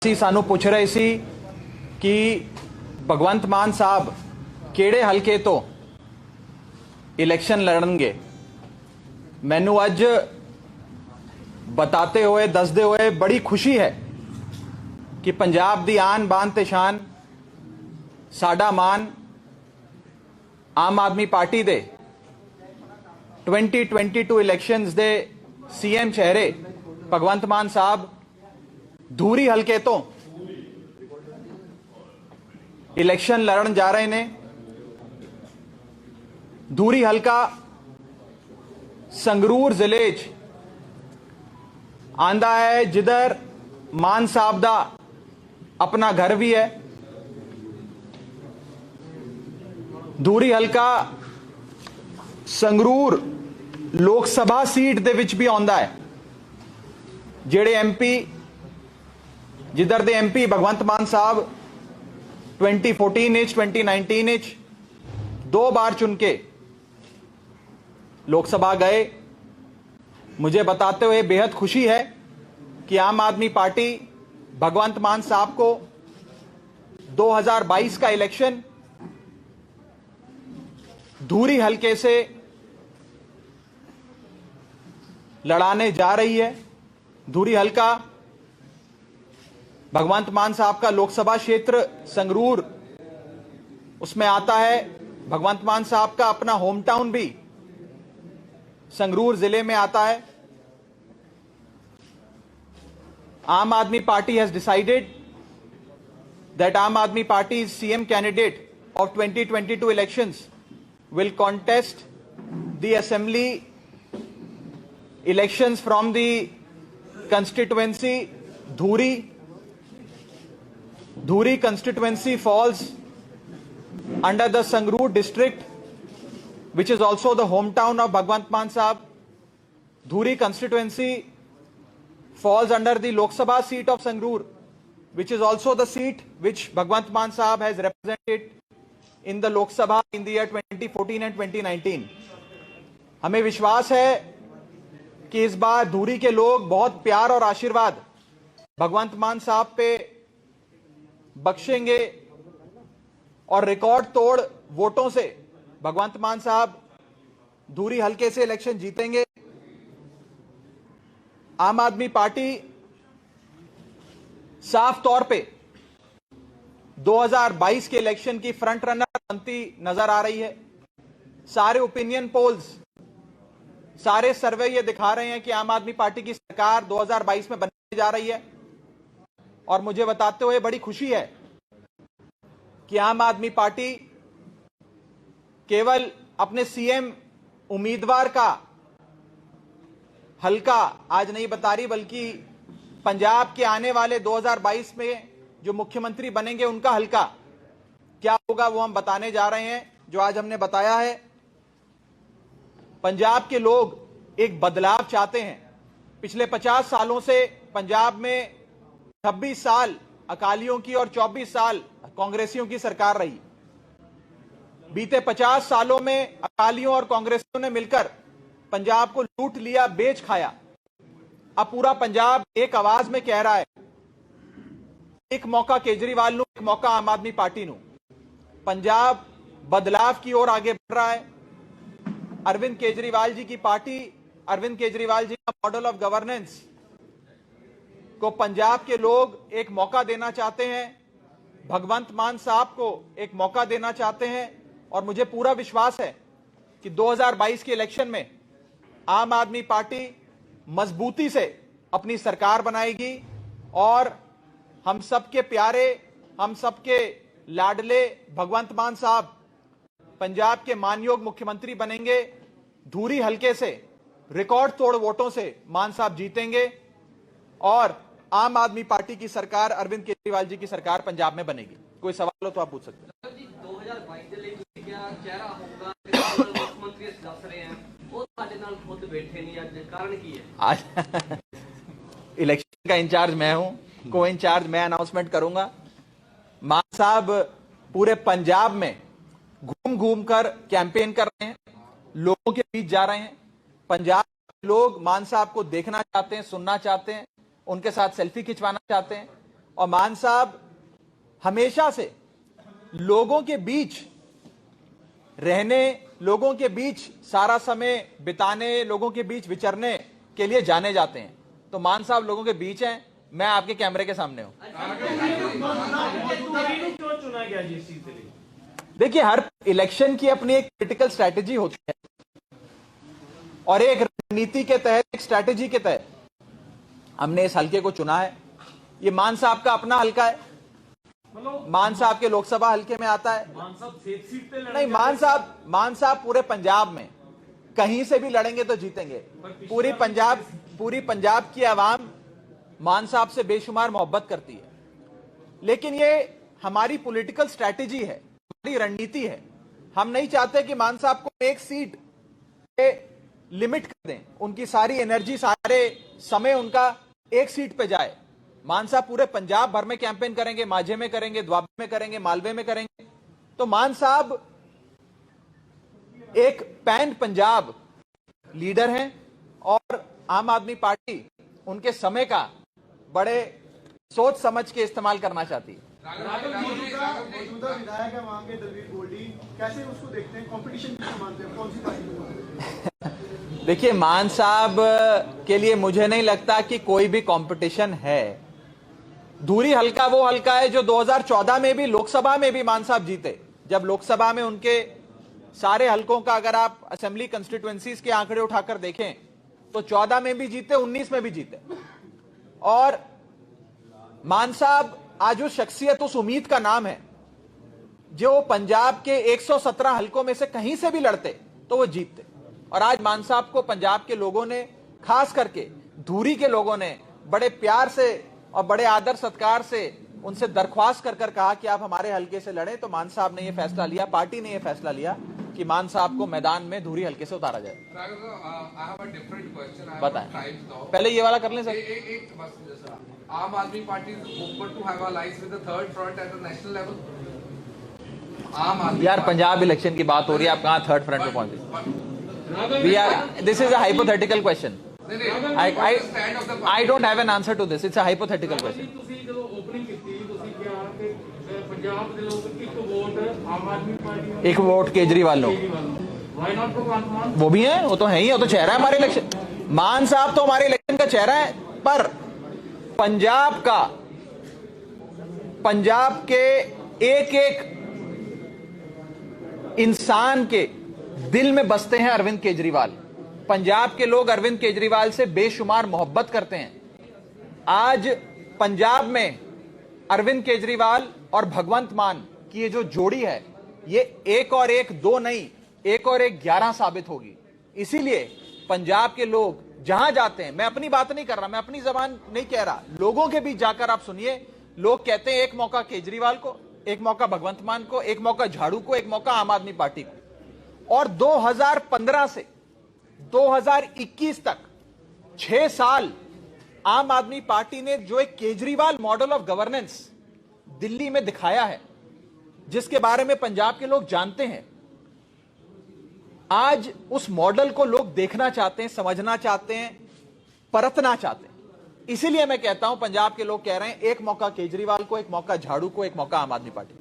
ਅਸੀਂ ਸਾਨੂੰ ਪੁੱਛ ਰਹੇ ਸੀ ਕਿ ਭਗਵੰਤ ਮਾਨ ਸਾਹਿਬ ਕਿਹੜੇ ਹਲਕੇ ਤੋਂ इलेक्शन लड़नगे। मैनू अज बताते हुए दसदे हुए बड़ी खुशी है कि पंजाब दी आन बान ते शान साडा मान आम आदमी पार्टी दे 2022 इलैक्शनस दे सीएम चेहरे भगवंत मान साहब धूरी हलके तो इलैक्शन लड़न जा रहे ने। धूरी हलका संगरूर जिले च आंदा है, जिधर मान साहब दा अपना घर भी है। धूरी हलका संगरूर लोक सभा सीट दे विच भी आंदा है। जेड़े MP जिधर दे MP भगवंत मान साहब 2014 2019 दो बार चुन के लोकसभा गए। मुझे बताते हुए बेहद खुशी है कि आम आदमी पार्टी भगवंत मान साहब को 2022 का इलेक्शन धूरी हलके से लड़ाने जा रही है। धूरी हलका भगवंत मान साहब का लोकसभा क्षेत्र संगरूर उसमें आता है। भगवंत मान साहब का अपना होम टाउन भी संगरूर जिले में आता है। आम Aadmi party has decided that Aam Aadmi Party CM candidate of 2022 elections will contest the assembly elections from the constituency Dhuri. Dhuri constituency falls under the Sangrur district, which is also the hometown of Bhagwant Maan Sahab. Dhuri constituency falls under the Lok Sabha seat of Sangrur, which is also the seat which Bhagwant Maan Sahab has represented in the Lok Sabha in the year 2014 and 2019. हमें विश्वास है कि इस बार धूरी के लोग बहुत प्यार और आशीर्वाद भगवंत मान साहब पे बख्शेंगे और रिकॉर्ड तोड़ वोटों से भगवंत मान साहब धूरी हलके से इलेक्शन जीतेंगे। आम आदमी पार्टी साफ तौर पे 2022 के इलेक्शन की फ्रंट रनर बनती नजर आ रही है। सारे ओपिनियन पोल्स, सारे सर्वे ये दिखा रहे हैं कि आम आदमी पार्टी की सरकार 2022 में बनने जा रही है। और मुझे बताते हुए बड़ी खुशी है कि आम आदमी पार्टी केवल अपने CM उम्मीदवार का हलका आज नहीं बता रही, बल्कि पंजाब के आने वाले 2022 में जो मुख्यमंत्री बनेंगे उनका हलका क्या होगा वो हम बताने जा रहे हैं, जो आज हमने बताया है। पंजाब के लोग एक बदलाव चाहते हैं। पिछले 50 सालों से पंजाब में 26 साल अकालियों की और 24 साल कांग्रेसियों की सरकार रही। बीते 50 सालों में अकालियों और कांग्रेसियों ने मिलकर पंजाब को लूट लिया, बेच खाया। अब पूरा पंजाब एक आवाज में कह रहा है, एक मौका केजरीवाल नू, एक मौका आम आदमी पार्टी नू। पंजाब बदलाव की ओर आगे बढ़ रहा है। अरविंद केजरीवाल जी की पार्टी, अरविंद केजरीवाल जी का मॉडल ऑफ गवर्नेंस को पंजाब के लोग एक मौका देना चाहते हैं। भगवंत मान साहब को एक मौका देना चाहते हैं। और मुझे पूरा विश्वास है कि 2022 के इलेक्शन में आम आदमी पार्टी मजबूती से अपनी सरकार बनाएगी और हम सबके प्यारे, हम सबके लाडले भगवंत मान साहब पंजाब के मानयोग मुख्यमंत्री बनेंगे। धूरी हलके से रिकॉर्ड तोड़ वोटों से मान साहब जीतेंगे और आम आदमी पार्टी की सरकार, अरविंद केजरीवाल जी की सरकार पंजाब में बनेगी। कोई सवाल हो तो आप पूछ सकते हैं। 2022 ਦੇ ਲਈ ਤੁਸੀਂ ਕਿਹਾ ਚਿਹਰਾ ਹੋਊਗਾ ਕਿ ਮੁੱਖ ਮੰਤਰੀ ਦੱਸ ਰਹੇ ਹਨ, ਉਹ ਸਾਡੇ ਨਾਲ ਖੁਦ ਬੈਠੇ ਨਹੀਂ ਅੱਜ, ਕਾਰਨ ਕੀ है? आज इलेक्शन का इंचार्ज मैं हूं, को इंचार्ज मैं अनाउंसमेंट करूंगा। मान साहब पूरे पंजाब में घूम घूम कर कैंपेन कर रहे हैं, लोगों के बीच जा रहे हैं। पंजाब के लोग मान साहब को देखना चाहते हैं, सुनना चाहते हैं, उनके साथ सेल्फी खिंचवाना चाहते हैं। और मान साहब हमेशा से लोगों के बीच रहने, लोगों के बीच सारा समय बिताने, लोगों के बीच विचरने के लिए जाने जाते हैं। तो मान साहब लोगों के बीच हैं, मैं आपके कैमरे के सामने हूं। देखिए, हर इलेक्शन की अपनी एक पॉलिटिकल स्ट्रैटेजी होती है और एक रणनीति के तहत, एक स्ट्रैटेजी के तहत हमने इस हलके को चुना है। ये मान साहब का अपना हलका है, मान साहब के लोकसभा हलके में आता है। नहीं, मान साहब पूरे पंजाब में कहीं से भी लड़ेंगे तो जीतेंगे। पूरी पंजाब की आवाम मान साहब से बेशुमार मोहब्बत करती है, लेकिन ये हमारी पॉलिटिकल स्ट्रैटेजी है, हमारी रणनीति है। हम नहीं चाहते कि मान साहब को एक सीट पे लिमिट कर दें, उनकी सारी एनर्जी, सारे समय उनका एक सीट पे जाए। मान साहब पूरे पंजाब भर में कैंपेन करेंगे, माझे में करेंगे, द्वाबे में करेंगे, मालवे में करेंगे। तो मान साहब एक पैन पंजाब लीडर हैं और आम आदमी पार्टी उनके समय का बड़े सोच समझ के इस्तेमाल करना चाहती है। मौजूदा विधायक है वहां के दलवीर गोल्डी, कैसे उसको देखते हैं? कंपटीशन किसको मानते हैं, कौन सी पार्टी को मानते हैं? देखिए, मान साहब के लिए मुझे नहीं लगता कि कोई भी कंपटीशन है। धूरी हल्का वो हल्का है जो 2014 में भी, लोकसभा में भी मान साहब जीते। जब लोकसभा में उनके सारे हलकों का अगर आप असेंबली कंस्टिट्यूएंसीज के आंकड़े उठाकर देखें तो 14 में भी जीते, 19 में भी जीते। और मान साहब आज उस शख्सियत, उस उम्मीद का नाम है जो पंजाब के 117 हलकों में से कहीं से भी लड़ते तो वो जीतते। और आज मान साहब को पंजाब के लोगों ने, खास करके धूरी के लोगों ने बड़े प्यार से और बड़े आदर सत्कार से उनसे दरख्वास्त कर कहा कि आप हमारे हलके से लड़ें। तो मान साहब ने यह फैसला लिया, पार्टी ने यह फैसला लिया कि मान साहब को मैदान में धूरी हलके से उतारा जाए। बताएं, पहले ये वाला कर लें sir. Aam Aadmi Party open to have alliance with the third front at the national level. Aam Aadmi यार, पंजाब इलेक्शन की बात हो रही है, आप कहां थर्ड फ्रंट पे पहुंच गए? We are, this is a hypothetical question. I don't have an answer to this. It's a hypothetical question. एक वोट केजरीवाल लो, वो भी है, वो तो है ही, वो तो चेहरा है हमारे इलेक्शन। मान साहब तो हमारे इलेक्शन का चेहरा है, पर पंजाब के एक एक इंसान के दिल में बसते हैं अरविंद केजरीवाल। पंजाब के लोग अरविंद केजरीवाल से बेशुमार मोहब्बत करते हैं। आज पंजाब में अरविंद केजरीवाल और भगवंत मान की ये जो जोड़ी है, ये 1 और 1 2 नहीं, 1 और 1 11 साबित होगी। इसीलिए पंजाब के लोग जहां जाते हैं, मैं अपनी बात नहीं कर रहा, मैं अपनी जबान नहीं कह रहा, लोगों के बीच जाकर आप सुनिए, लोग कहते हैं एक मौका केजरीवाल को, एक मौका भगवंत मान को, एक मौका झाड़ू को, एक मौका आम आदमी पार्टी को। और 2015 से 2021 तक 6 साल आम आदमी पार्टी ने जो एक Kejriwal model of governance Delhi में दिखाया है, जिसके बारे में पंजाब के लोग जानते हैं, आज उस मॉडल को लोग देखना चाहते हैं, समझना चाहते हैं, परतना चाहते हैं। इसीलिए मैं कहता हूं, पंजाब के लोग कह रहे हैं एक मौका केजरीवाल को, एक मौका झाड़ू को, एक मौका आम आदमी पार्टी।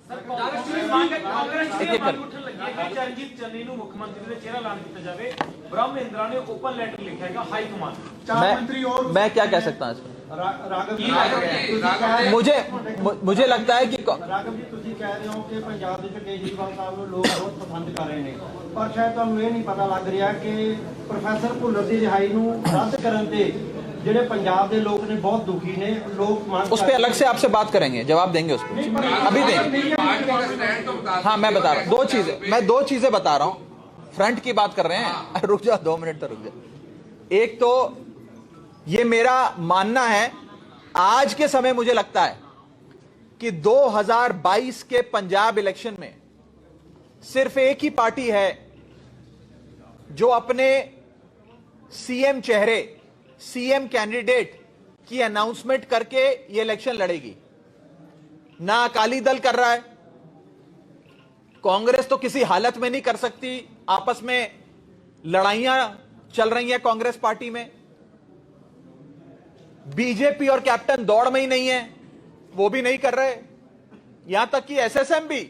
चरणजीत चन्नी ਨੂੰ ਮੁੱਖ ਮੰਤਰੀ ਦੇ ਚਿਹਰਾ ਐਲਾਨ ਕੀਤਾ ਜਾਵੇ। ब्रह्म इंद्रा ने ओपन लेटर लिखा है हाई कमान। मैं क्या कह सकता हूं इसमें? मुझे लगता है कि राघव जी, ਤੁਸੀਂ ਕਹਿ ਰਹੇ ਹੋ ਕਿ ਪੰਜਾਬ ਵਿੱਚ ਕੇਜਰੀਵਾਲ ਸਾਹਿਬ ਨੂੰ ਲੋਕ ਬਹੁਤ ਪਸੰਦ ਕਰ ਰਹੇ ਨੇ, ਪਰ ਸ਼ਾਇਦ ਤੁਹਾਨੂੰ ਇਹ ਨਹੀਂ ਪਤਾ ਲੱਗ ਰਿਹਾ ਕਿ ਪ੍ਰੋਫੈਸਰ ਭੁੱਲਰ ਦੀ ਰਿਹਾਈ ਨੂੰ ਰੱਦ ਕਰਨ ਤੇ ਜਿਹੜੇ पंजाब के लोग ने बहुत दुखी ने, लोग उस पर अलग से आपसे बात करेंगे, जवाब देंगे उस पर, अभी देंगे। हाँ, मैं बता रहा हूँ 2 चीजें, मैं 2 चीजें बता रहा हूँ। फ्रंट की बात कर रहे हैं, रुक जाओ 2 मिनट तो रुक जाओ। एक तो ये मेरा मानना है, आज के समय मुझे लगता है कि 2022 के पंजाब इलेक्शन में सिर्फ एक ही पार्टी है जो अपने सीएम चेहरे, सीएम कैंडिडेट की अनाउंसमेंट करके ये इलेक्शन लड़ेगी। ना अकाली दल कर रहा है, कांग्रेस तो किसी हालत में नहीं कर सकती, आपस में लड़ाइयां चल रही हैं कांग्रेस पार्टी में। बीजेपी और कैप्टन दौड़ में ही नहीं है, वो भी नहीं कर रहे। यहां तक कि एसएसएम भी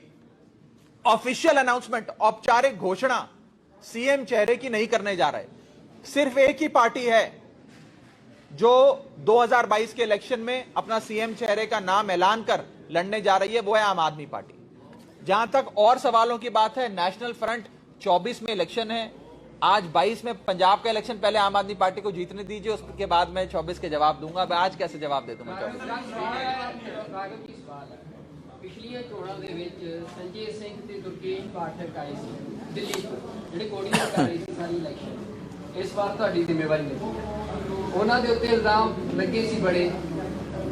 ऑफिशियल अनाउंसमेंट, औपचारिक घोषणा सीएम चेहरे की नहीं करने जा रहे। सिर्फ एक ही पार्टी है जो 2022 के इलेक्शन में अपना सीएम चेहरे का नाम ऐलान कर लड़ने जा रही है, वो है आम आदमी पार्टी। जहां तक और सवालों की बात है, नेशनल फ्रंट 24 में इलेक्शन है, आज 22 में पंजाब का इलेक्शन, पहले आम आदमी पार्टी को जीतने दीजिए, उसके बाद मैं 24 के जवाब दूंगा। मैं आज कैसे जवाब दे दूंगा 24? ਪਿਛਲੀਆਂ ਚੋਣਾਂ ਦੇ ਵਿੱਚ ਸੰਜੇ ਸਿੰਘ ਤੇ ਦੁਰਗੇਸ਼ ਪਾਠਕ ਆਏ ਸੀ ਦਿੱਲੀ ਤੋਂ, ਜਿਹੜੇ ਕੋਆਰਡੀਨੇਟ ਕਰ ਰਹੇ ਸੀ ਸਾਰੀ ਇਲੈਕਸ਼ਨ। ਇਸ ਵਾਰ ਤੁਹਾਡੀ ਜ਼ਿੰਮੇਵਾਰੀ ਲੱਗੀ, ਉਹਨਾਂ ਦੇ ਉੱਤੇ ਇਲਜ਼ਾਮ ਲੱਗੇ ਸੀ ਬੜੇ।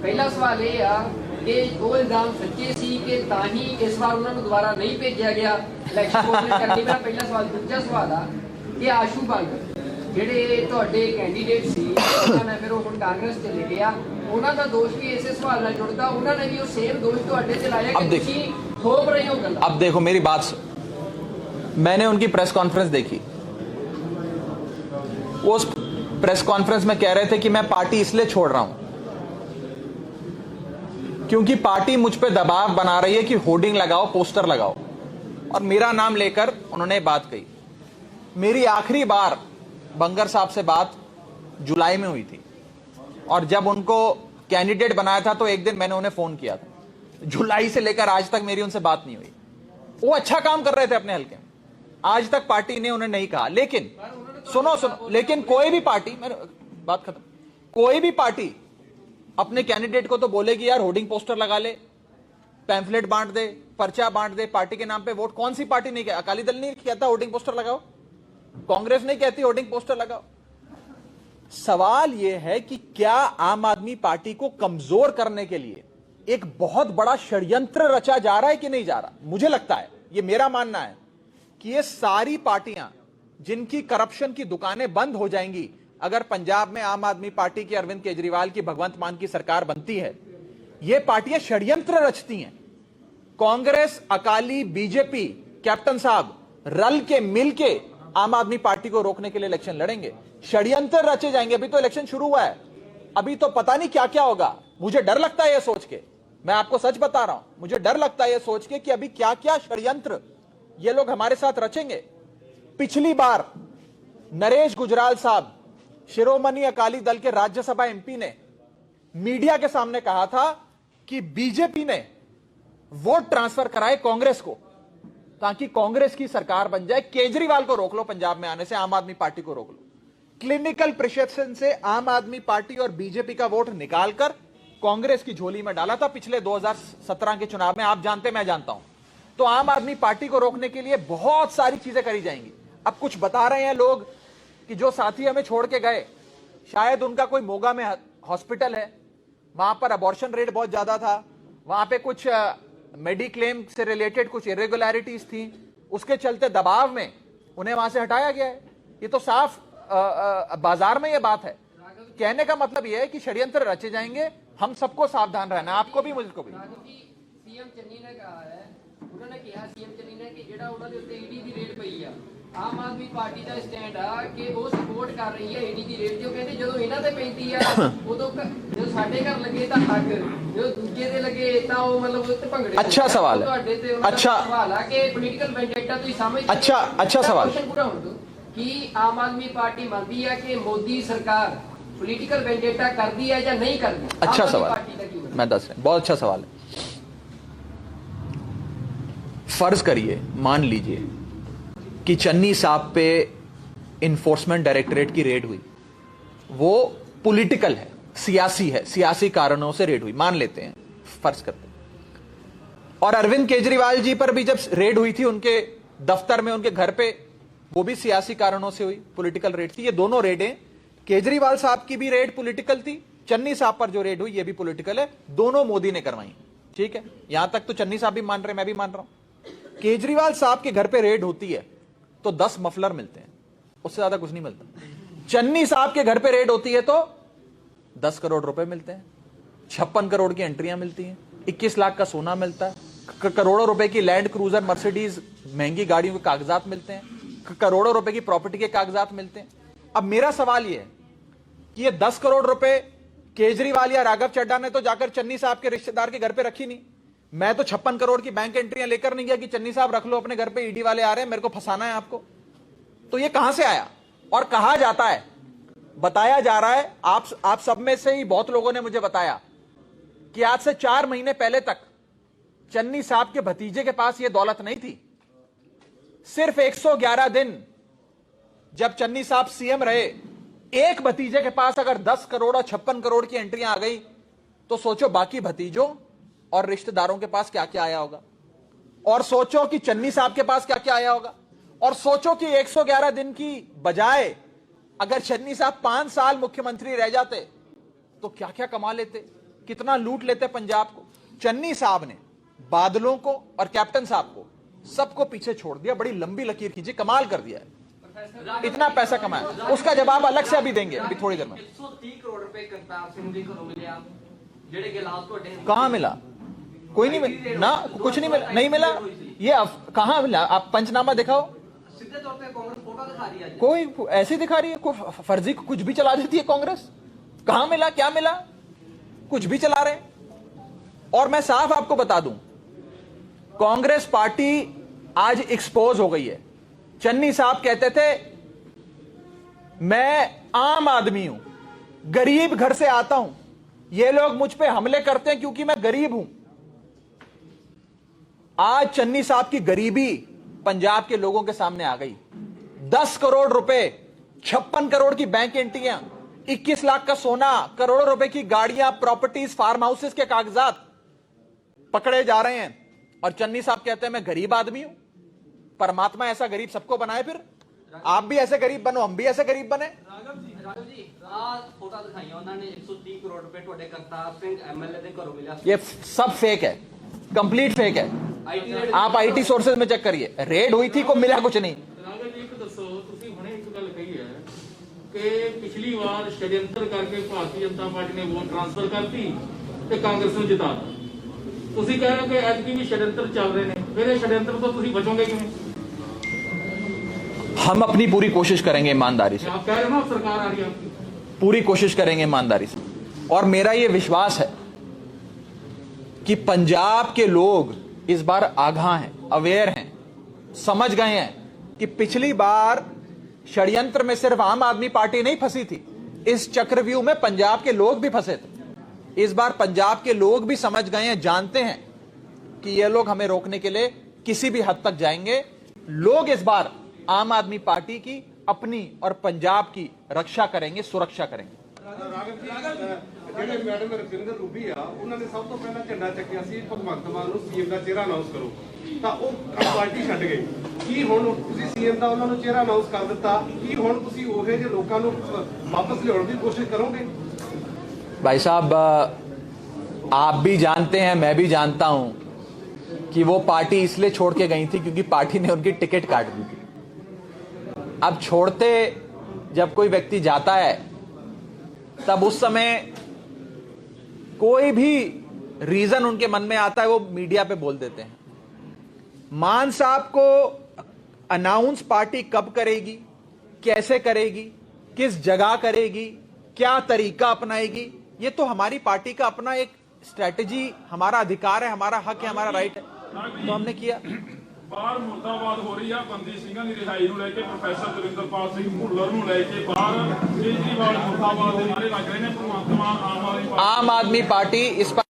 ਪਹਿਲਾ ਸਵਾਲ ਇਹ ਆ ਕਿ ਉਹ ਇਲਜ਼ਾਮ ਸੱਚੇ ਸੀ ਕਿ ਤਾਂ ਹੀ ਇਸ ਵਾਰ ਉਹਨਾਂ ਨੂੰ ਦੁਬਾਰਾ ਨਹੀਂ ਭੇਜਿਆ ਗਿਆ ਇਲੈਕਸ਼ਨ ਕੋਆਰਡੀਨੇਟ ਕਰਨ ਲਈ? ਮੇਰਾ ਪਹਿਲਾ ਸਵਾਲ। ਦੂਜਾ ਸਵਾਲ ਆ ਕਿ ਆਸ਼ੂ ਬਾਂਗਰ ਜਿਹੜੇ ਤੁਹਾਡੇ ਕੈਂਡੀਡੇਟ ਸੀ, ਉਹਨਾਂ ਨੇ ਫਿਰ ਉਹ ਹੁਣ ਕਾਂਗਰਸ ਚਲੇ ਗਏ ਆ, ਉਹਨਾਂ ਦਾ ਦੋਸ਼ ਵੀ ਇਸੇ ਸਵਾਲ ਨਾਲ ਜੁੜਦਾ, ਉਹਨਾਂ ਨੇ ਵੀ ਉਹ ਸੇਮ ਦੋਸ਼ ਤੁਹਾਡੇ ਤੇ ਲਾਇਆ कि ਤੁਸੀਂ थोप रहे हो गलत। अब देखो मेरी बात, मैंने उनकी प्रेस कॉन्फ्रेंस देखी। वो उस प्रेस कॉन्फ्रेंस में कह रहे थे कि मैं पार्टी इसलिए छोड़ रहा हूं क्योंकि पार्टी मुझ पे दबाव बना रही है कि होर्डिंग लगाओ, पोस्टर लगाओ, और मेरा नाम लेकर उन्होंने बात कही। मेरी आखिरी बार बंगर साहब से बात जुलाई में हुई थी, और जब उनको कैंडिडेट बनाया था तो एक दिन मैंने उन्हें फोन किया था। जुलाई से लेकर आज तक मेरी उनसे बात नहीं हुई। वो अच्छा काम कर रहे थे अपने हल्के में, आज तक पार्टी ने उन्हें नहीं कहा। लेकिन सुनो, लेकिन कोई भी पार्टी, मेरी बात खत्म, कोई भी पार्टी अपने कैंडिडेट को तो बोलेगी यार होर्डिंग पोस्टर लगा ले, पैम्फलेट बांट दे, पर्चा बांट दे, पार्टी के नाम पे वोट। कौन सी पार्टी नहीं कहती? अकाली दल नहीं कहता होर्डिंग पोस्टर लगाओ, कांग्रेस नहीं कहती होर्डिंग पोस्टर लगाओ। सवाल यह है कि क्या आम आदमी पार्टी को कमजोर करने के लिए एक बहुत बड़ा षड्यंत्र रचा जा रहा है कि नहीं जा रहा? मुझे लगता है, यह मेरा मानना है कि ये सारी पार्टियां जिनकी करप्शन की दुकानें बंद हो जाएंगी अगर पंजाब में आम आदमी पार्टी की, अरविंद केजरीवाल की, भगवंत मान की सरकार बनती है। ये पार्टियां षड्यंत्र रचती हैं। कांग्रेस, अकाली, बीजेपी, कैप्टन साहब रल के मिल के आम आदमी पार्टी को रोकने के लिए इलेक्शन लड़ेंगे। षड्यंत्र रचे जाएंगे। अभी तो इलेक्शन शुरू हुआ है, अभी तो पता नहीं क्या क्या होगा। मुझे डर लगता है यह सोच के, मैं आपको सच बता रहा हूं, मुझे डर लगता है यह सोच के कि अभी क्या क्या षड्यंत्र ये लोग हमारे साथ रचेंगे। पिछली बार नरेश गुजराल साहब, शिरोमणि अकाली दल के राज्यसभा एमपी, ने मीडिया के सामने कहा था कि बीजेपी ने वोट ट्रांसफर कराए कांग्रेस को ताकि कांग्रेस की सरकार बन जाए। केजरीवाल को रोक लो पंजाब में आने से, आम आदमी पार्टी को रोक लो। क्लिनिकल प्रिसेप्शन से आम आदमी पार्टी और बीजेपी का वोट निकालकर कांग्रेस की झोली में डाला था पिछले 2017 के चुनाव में। आप जानते, मैं जानता हूं। तो आम आदमी पार्टी को रोकने के लिए बहुत सारी चीजें करी जाएंगी। अब कुछ बता रहे हैं लोग कि जो साथी हमें छोड़ के गए, शायद उनका कोई मोगा में हॉस्पिटल है, वहां पर अबॉर्शन रेट बहुत ज्यादा था, वहां पे कुछ मेडिक्लेम से रिलेटेड कुछ इरेगुलरिटीज थी, उसके चलते दबाव में उन्हें वहां से हटाया गया है। ये तो साफ बाजार में ये बात है। कहने का मतलब यह है कि षड्यंत्र रचे जाएंगे, हम सबको सावधान रहना, आपको भी मुझको भी। सीएम चन्नी ने कहा है, उन्होंने कहा सीएम चन्नी ने कि ਜਿਹੜਾ ਉਹਨਾਂ ਦੇ ਉੱਤੇ ਈਡੀ ਦੀ ਰੇਡ ਪਈ ਆ, ਆਮ ਆਦਮੀ ਪਾਰਟੀ ਦਾ ਸਟੈਂਡ ਆ ਕਿ ਉਹ ਸਪੋਰਟ ਕਰ ਰਹੀ ਹੈ ਈਡੀ ਦੀ ਰੇਡ। ਜੋ ਕਹਿੰਦੇ ਜਦੋਂ ਇਹਨਾਂ ਤੇ ਪੈਂਦੀ ਆ ਉਦੋਂ ਜਦੋਂ ਸਾਡੇ ਘਰ ਲੱਗੇ ਤਾਂ ਹੱਕ, ਜਦੋਂ ਦੂਜੇ ਦੇ ਲੱਗੇ ਤਾਂ ਉਹ ਮਤਲਬ ਉੱਤੇ ਭੰਗੜੇ। अच्छा सवाल है, ਤੁਹਾਡੇ ਤੇ ਉਹਨਾਂ ਦਾ अच्छा ਸਵਾਲ ਆ ਕਿ ਪੋਲੀਟੀਕਲ ਵੈਂਡੇਟਾ ਤੁਸੀਂ ਸਮਝਦੇ? अच्छा सवाल। ਪੂਰਾ ਹੋਣ ਦਿਓ ਕਿ ਆਮ ਆਦਮੀ ਪਾर्टी ਮੰਨਦੀ ਹੈ ਕਿ ਮੋਦੀ सरकार पॉलिटिकल वेंडेटा कर दी है या नहीं कर दी? अच्छा सवाल, मैं दस रहा, बहुत अच्छा सवाल है। फर्ज करिए, मान लीजिए कि चन्नी साहब पे इन्फोर्समेंट डायरेक्टरेट की रेड हुई, वो पॉलिटिकल है, सियासी है, सियासी कारणों से रेड हुई, मान लेते हैं, फर्ज करते हैं। और अरविंद केजरीवाल जी पर भी जब रेड हुई थी उनके दफ्तर में, उनके घर पे, वो भी सियासी कारणों से हुई, पॉलिटिकल रेड थी। ये दोनों रेडें, केजरीवाल साहब की भी रेड पॉलिटिकल थी, चन्नी साहब पर जो रेड हुई ये भी पॉलिटिकल है, दोनों मोदी ने करवाई। ठीक है, यहां तक तो चन्नी साहब भी मान रहे, मैं भी मान रहा हूं। केजरीवाल साहब के घर पे रेड होती है तो 10 मफलर मिलते हैं, उससे ज्यादा कुछ नहीं मिलता। चन्नी साहब के घर पे रेड होती है तो 10 करोड़ रुपए मिलते हैं, 56 करोड़ की एंट्रियां मिलती हैं, 21 लाख का सोना मिलता है, करोड़ों रुपए की लैंड क्रूजर, मर्सिडीज, महंगी गाड़ियों के कागजात मिलते हैं, करोड़ों रुपए की प्रॉपर्टी के कागजात मिलते हैं। अब मेरा सवाल यह है कि ये 10 करोड़ रुपए केजरीवाल या राघव चड्ढा ने तो जाकर चन्नी साहब के रिश्तेदार के घर पे रखी नहीं। मैं तो 56 करोड़ की बैंक एंट्रियां लेकर नहीं गया कि चन्नी साहब रख लो अपने घर पे, ईडी वाले आ रहे हैं, मेरे को फंसाना है आपको। तो ये कहां से आया? और कहा जाता है, बताया जा रहा है, आप सब में से ही बहुत लोगों ने मुझे बताया कि आज से 4 महीने पहले तक चन्नी साहब के भतीजे के पास यह दौलत नहीं थी। सिर्फ 111 दिन जब चन्नी साहब सीएम रहे, एक भतीजे के पास अगर 10 करोड़ और 56 करोड़ की एंट्रियां आ गई, तो सोचो बाकी भतीजों और रिश्तेदारों के पास क्या क्या आया होगा, और सोचो कि चन्नी साहब के पास क्या क्या आया होगा, और सोचो कि 111 दिन की बजाय अगर चन्नी साहब 5 साल मुख्यमंत्री रह जाते तो क्या क्या कमा लेते, कितना लूट लेते पंजाब को। चन्नी साहब ने बादलों को और कैप्टन साहब को सबको पीछे छोड़ दिया, बड़ी लंबी लकीर खींची, कमाल कर दिया है, इतना पैसा कमाया। उसका जवाब अलग से अभी देंगे, अभी थोड़ी देर में। 130 करोड़ रुपए करतार सिंह जी को मिले, जेडे गिलास को कहां मिला? कोई नहीं मिला ना, कुछ नहीं मिला, नहीं मिला। ये कहां मिला? आप पंचनामा दिखाओ। सीधे तौर पे कांग्रेस फोटो दिखा रही है, कोई ऐसे दिखा रही है, कोई फर्जी कुछ भी चला देती है कांग्रेस। कहां मिला, क्या मिला? कुछ भी चला रहे हैं। और मैं साफ आपको बता दूं, कांग्रेस पार्टी आज एक्सपोज हो गई है। चन्नी साहब कहते थे मैं आम आदमी हूं, गरीब घर से आता हूं, ये लोग मुझ पे हमले करते हैं क्योंकि मैं गरीब हूं। आज चन्नी साहब की गरीबी पंजाब के लोगों के सामने आ गई। 10 करोड़ रुपए, 56 करोड़ की बैंक एंट्रियां, 21 लाख का सोना, करोड़ों रुपए की गाड़ियां, प्रॉपर्टीज, फार्म हाउसेस के कागजात पकड़े जा रहे हैं, और चन्नी साहब कहते हैं मैं गरीब आदमी हूं। परमात्मा ऐसा गरीब सबको बनाए, फिर आप भी ऐसे गरीब बनो, हम भी ऐसे गरीब बने। राघव जी आ फोटो दिखाई उन्होंने 130 करोड़ रुपए ਤੁਹਾਡੇ करतार सिंह एमएलए ਦੇ ਘਰੋਂ ਮਿਲਿਆ। ये सब फेक है, कंप्लीट फेक है। आप आईटी सोर्सेज में चेक करिए, रेड हुई थी, को मिला कुछ नहीं। ਰਾਘਵ ਜੀ ਇੱਕ ਦੱਸੋ, ਤੁਸੀਂ ਹੁਣੇ ਇੱਕ ਗੱਲ ਕਹੀ ਹੈ ਕਿ ਪਿਛਲੀ ਵਾਰ ਸ਼ਡਿਅੰਤਰ ਕਰਕੇ ਭਾਰਤੀ ਜਨਤਾ ਪਾਰਟੀ ਨੇ ਵੋਟ ਟ੍ਰਾਂਸਫਰ ਕਰਤੀ ਤੇ ਕਾਂਗਰਸ ਨੂੰ ਜਿਤਾਤਾ। ਤੁਸੀਂ ਕਹਿ ਰਹੇ ਹੋ ਕਿ ਐਤਕੀ ਵੀ ਸ਼ਡਿਅੰਤਰ ਚੱਲ ਰਹੇ ਨੇ, ਫਿਰ ਇਹ ਸ਼ਡਿਅੰਤਰ ਤੋਂ ਤੁਸੀਂ ਬਚੋਗੇ ਕਿਵੇਂ? हम अपनी पूरी कोशिश करेंगे ईमानदारी से, आप कह रहे हो ना अब सरकार आ रही है आपकी, पूरी कोशिश करेंगे ईमानदारी से। और मेरा यह विश्वास है कि पंजाब के लोग इस बार आगाह हैं, अवेयर हैं, समझ गए हैं कि पिछली बार षड्यंत्र में सिर्फ आम आदमी पार्टी नहीं फंसी थी, इस चक्रव्यूह में पंजाब के लोग भी फंसे थे। इस बार पंजाब के लोग भी समझ गए हैं, जानते हैं कि ये लोग हमें रोकने के लिए किसी भी हद तक जाएंगे। लोग इस बार आम आदमी पार्टी की, अपनी और पंजाब की रक्षा करेंगे, सुरक्षा करेंगे। ਜਿਹੜੇ ਮੈਡਮ ਰਵਿੰਦਰ ਰੂਬੀ ਆ, ਉਹਨਾਂ ਨੇ ਸਭ ਤੋਂ ਪਹਿਲਾਂ ਝੰਡਾ ਚੱਕਿਆ ਸੀ ਭਗਵੰਤ ਮਾਨ ਨੂੰ ਸੀਐਮ ਦਾ ਚਿਹਰਾ ਅਨਾਉਂਸ ਕਰੋ, ਤਾਂ ਉਹ ਪਾਰਟੀ ਛੱਡ ਗਏ। ਕੀ ਹੁਣ ਤੁਸੀਂ ਸੀਐਮ ਦਾ ਉਹਨਾਂ ਨੂੰ ਚਿਹਰਾ ਅਨਾਉਂਸ ਕਰ ਦਿੱਤਾ, ਕੀ ਹੁਣ ਤੁਸੀਂ ਉਹੇ ਜਿਹੇ ਲੋਕਾਂ ਨੂੰ ਵਾਪਸ ਲਿਆਉਣ ਦੀ ਕੋਸ਼ਿਸ਼ ਕਰੋਗੇ? भाई साहब, आप भी जानते हैं, मैं भी जानता हूं कि वो पार्टी इसलिए छोड़ के गई थी क्योंकि पार्टी ने उनकी टिकट काट दी थी। अब छोड़ते जब कोई व्यक्ति जाता है, तब उस समय कोई भी रीजन उनके मन में आता है, वो मीडिया पे बोल देते हैं। मान साहब को अनाउंस पार्टी कब करेगी, कैसे करेगी, किस जगह करेगी, क्या तरीका अपनाएगी, ये तो हमारी पार्टी का अपना एक स्ट्रेटजी, हमारा अधिकार है, हमारा हक है, हमारा राइट है, तो हमने किया। ਬਾਹਰ ਮੁਰਦਾਬਾਦ ਹੋ ਰਹੀ ਆ ਬੰਦੀ ਸਿੰਘਾਂ ਦੀ ਰਿਹਾਈ ਨੂੰ ਲੈ ਕੇ, ਪ੍ਰੋਫੈਸਰ ਦਵਿੰਦਰਪਾਲ ਸਿੰਘ ਭੁੱਲਰ ਨੂੰ ਲੈ ਕੇ ਬਾਹਰ ਕੇਜਰੀਵਾਲ ਮੁਰਦਾਬਾਦ ਦੇ ਨਾਰੇ ਲੱਗ ਰਹੇ ਨੇ। ਭਗਵੰਤ ਮਾਨ ਆਮ ਆਦਮੀ पार्टी इस पर